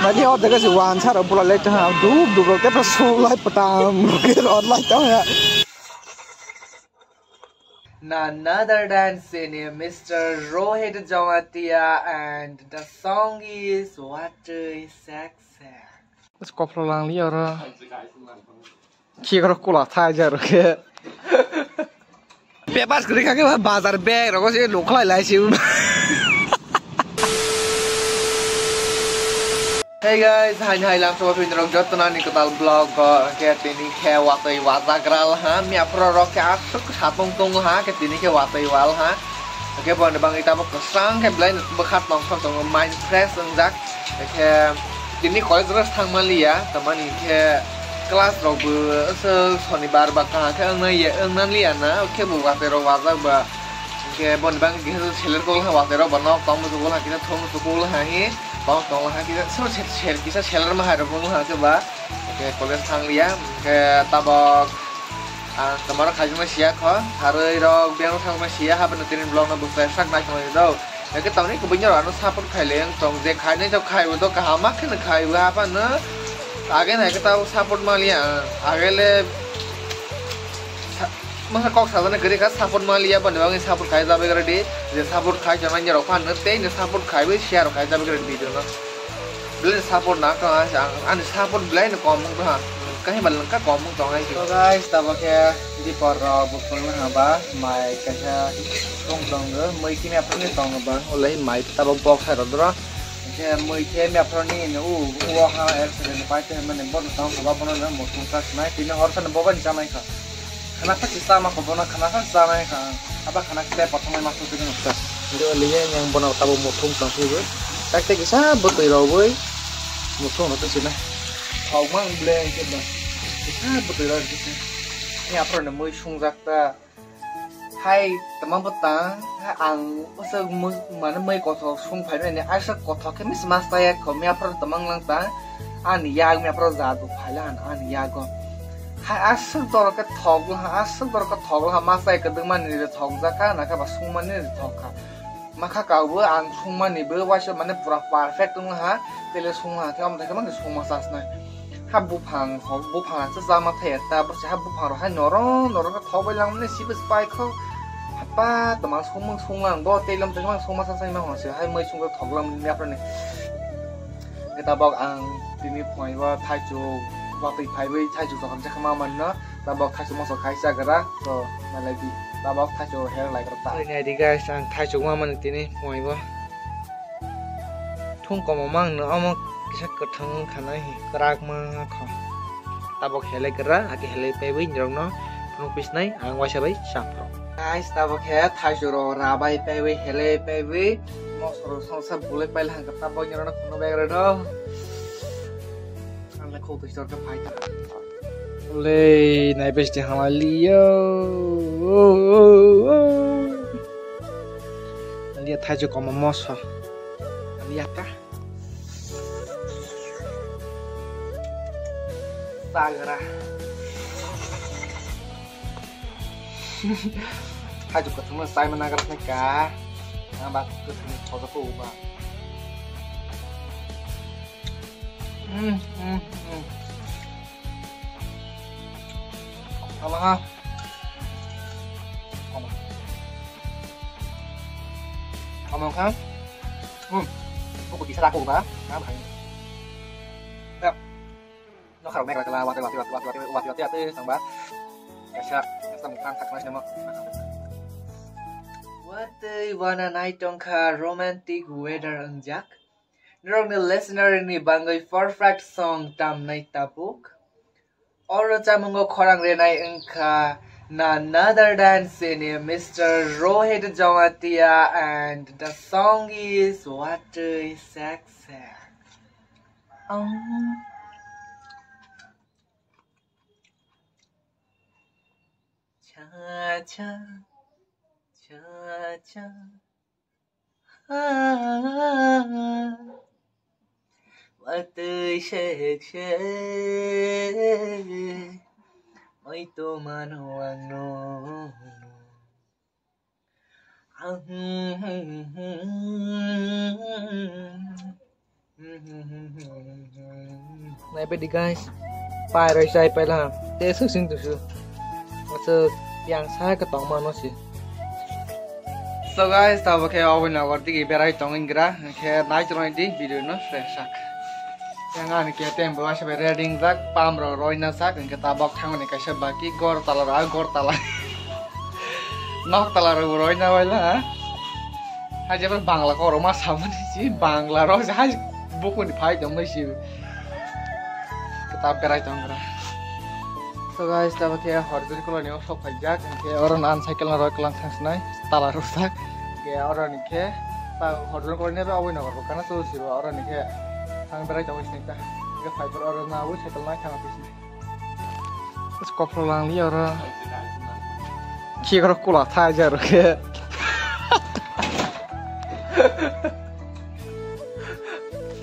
mà đi ở đây cái sự hoàn sao rồi lại cho họ đủ rồi cái số lại patam cái online đó ya. None other than senior Mr. Rohit Jamatia, and the song is Water is Sexy. Cái cọp lang lý rồi. Khi có cô là thay ra rồi cái. Bé bắt cái cái bazar bag rồi có sẽ lục lại xíu. Hey guys, hanya hilang sama film Jotonan di ketal blog kayak ini kayak watai watagral ha, mi aprorok kayak asuk satong tung ha, kayak ini kayak watai wal ha. Oke, bang bang kita mau kesang kayak belain bekat nong tong mind press enggak, kayak ini kalau terus tang Malia, teman ini kayak kelas robu sonibar bakal kayak engan liana, oke bu watero watak ba, kayak bang bang gitu seller kol ha watero banok tong betul ha kita tong betul ha ini. Bang tong lah kita semua kita seller mah ada pun lah coba kayak kolej tang liya kayak tabok teman kaji masih ya kok hari rok biang tang masih ya apa nanti blog na buka sak naik sama itu ya kita tahun ini kebenaran anu saput kaileng tong je kai nih jauh kai itu kehamak kan kai apa na agen ya kita saput malia agele masa kok saja negeri kan saput malia banding saput kai jabe keredi je saput kai jangan nyerok pan nanti je saput kai be share kai jabe keredi video na beli saput nak kan ane saput beli nak komung tuh kan yang balang kan komung tuh guys. So guys, tabak ya di poro bukul haba mai kaca tong ge mai kimi apa nih tong ba oleh mai tabak box ada dora kayak mai kimi apa nih wah accident pakai mana bon tong haba bon na motor kas mai ini harusnya bawa di sana kan. Kenapa kita mah kebona kenapa sama kan? Apa karena kita pertama masuk ke nusa? Jadi olehnya yang bona tabu mutung langsung gue. Tak kisah betul gue. Mutung itu sih nah. Kau mang beli kita. Kisah betul kita. Ini apa namanya sungzakta. Hai teman petang, ang usah mana mai kotor sung pai ini asal kotor kami semasa ya kami apa teman langta. Ani yag mi apa zadu pailan ani yago. Asal dorong ke togol masa ikut mana ni togol kan nak apa semua ni togol maka kau ang semua ni wajib mana pura perfect tu tele semua kita mereka mana semua sasna bupang sesama theta bersih bupang rohan norong ke togol yang mana sih bespai kau apa teman semua bo telam teman semua sasna memang masih hai mai semua togol ni apa ni kita bawa ang ini point wa thaju waktu highway thaju so ham jakma man na tabak thaju mo so khaisa gara so maladi tabak thaju hair like rata ini di guys ang thaju ma man tini moi ba thung ko mang no am kisa kathang khana hi krak ma kha tabak hele gara ake hele pe wi njong no phung pis nai ang wa sa bai sapro guys tabak he thaju ro ra bai pe wi hele pe wi mo so so sa bule pai lang ka tabak nyoro no no be do khâu từ cho cái phai ta lên này bây giờ hàng liêu liệt thay cho có một món sao liệt ta sagra thay cho cái thứ mà sai mà nagar này cả bác cứ thằng cho cái phụ bà Apa ha? Ngomong kan? Buku bisa laku ba? Ngam kan. Ya. Nó khảo mẹ là wati ate sang ba. Kasha samkan tak mas nama. Wati wana night tongka romantic weather anjak. Nrong the listener ni bangai perfect song tam nai tapuk. Oro chamungo khorang renai engka none other than senior Mr. Rohit Jamatia, and the song is Water is Sexy. Cha cha cha cha. Water sexy, may tuman huwag no. Này bên đi guys, bài rồi sai phải là để sức sinh từ sự, mà giờ yang sai cái tông mà nó gì. So guys, tao pakai oven nào còn tí berai tông in gra, cái nãy cho anh đi video nó fresh sak. Yang anh cái tem bawa sampai reading sak, pam rồi na sak, cái ta bọc thang này cái sebab ki gor tala. Nok tala rồi na vậy là. Haja ber Bangla ko Roma sama ni sih Bangla ro sah buku ni phai dong sih kitab perai dong ra. So guys, ta pakai harjur ko ni sok phajak ke orang an cycle na ro kelang sang snai tala rusak ke orang ni ke ta harjur ko ni ba awin na ko kana so sih orang ni ke sang perai dong sih ta ke fiber orang na awin cycle na sang apis ni terus ko pulang li orang ki ko kula tha ja ro ke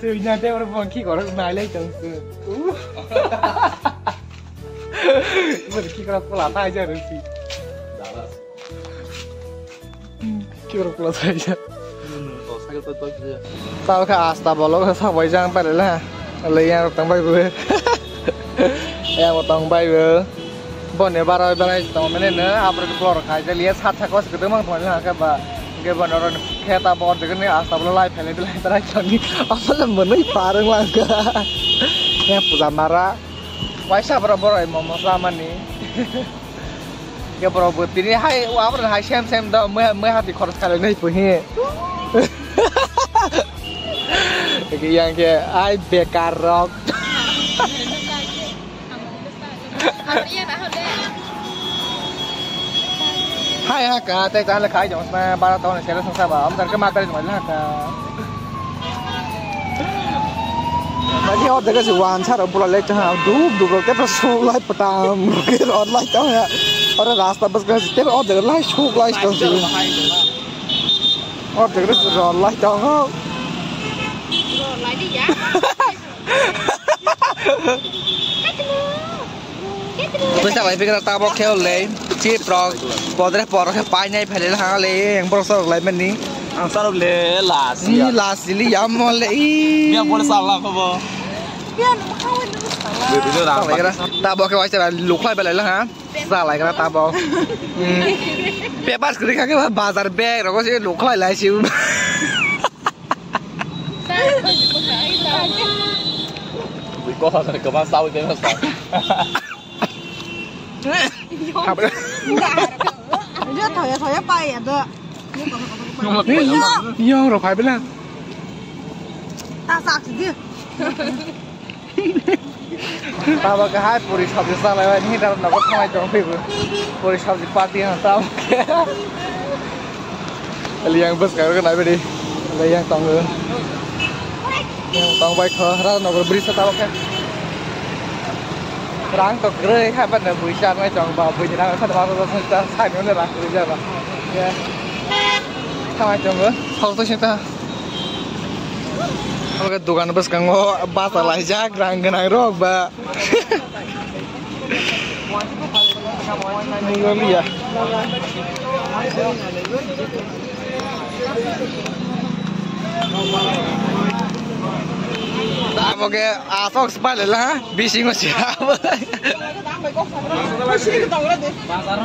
từ nhà tao orang bang ki orang nai lai tang su ber ki orang pula tai ja rồi sih ki orang pula tai ja tao ka asta bolo ka sa bai jang pa le la le yang tang bai bơ yang tang bai bơ bon ne barai tang mene ne apre flor khai ja liya sat thakos ke mang thon ha ka ba ke bon orang keta bor dengan ni asta bolo lai phele lai tarai chani apa le menai parang laga yang puja mara waisa boro ai momo sama ni ke boro butini hai wa bro hai sem da me hati khoros kale nai puhi ke yang ke ai bekar rok hai ha cả tay ta là khai giống mà 3 tahun saya langsung sama om dan kemarin cuma lah ka Bagi orang dekat si wan cara pula lek cah dub ke persul lai petam ke online tahu ya orang rasta bus ke situ orang dekat lai shuk lai tahu sih orang dekat si online tahu Lai đi ya. Tôi sẽ phải việc ta bóc khéo lấy chip pro bỏ ra bỏ cái bài này phải lấy hàng lấy yang bro sao lấy bên ní ang sao lấy là xí lý yam mà lấy dia boleh salah apa bo Betul dah. Ta bawa ke wajah luk lai balai lah ha. Salah kena ta bawa. Bebas kerja ke bazar beg, rokok sih luk lai lai sih. có cái bao sau cái bao sau Apa? Dia thổi bay à đó. Yo, rồi phải biết là. Ta sạc gì? Ta bawa ke hai puri sabji salah ini dalam nak kau macam apa? Puri sabji party yang tahu. Liang bus kau kan apa di? Liang tangga. Yang tang baik kau, rasa nak beri setahu ke? Rang tok gre hai ban bui chan ngai chong ba bui rang khat ba ro sa sai no le rang ri ja ba ya thai chong ge thau to sita cái dukan bus kango ba sa lai ja rang ganai ro ba ni go li ya ta một cái Fox Spider là bising của chị à Basar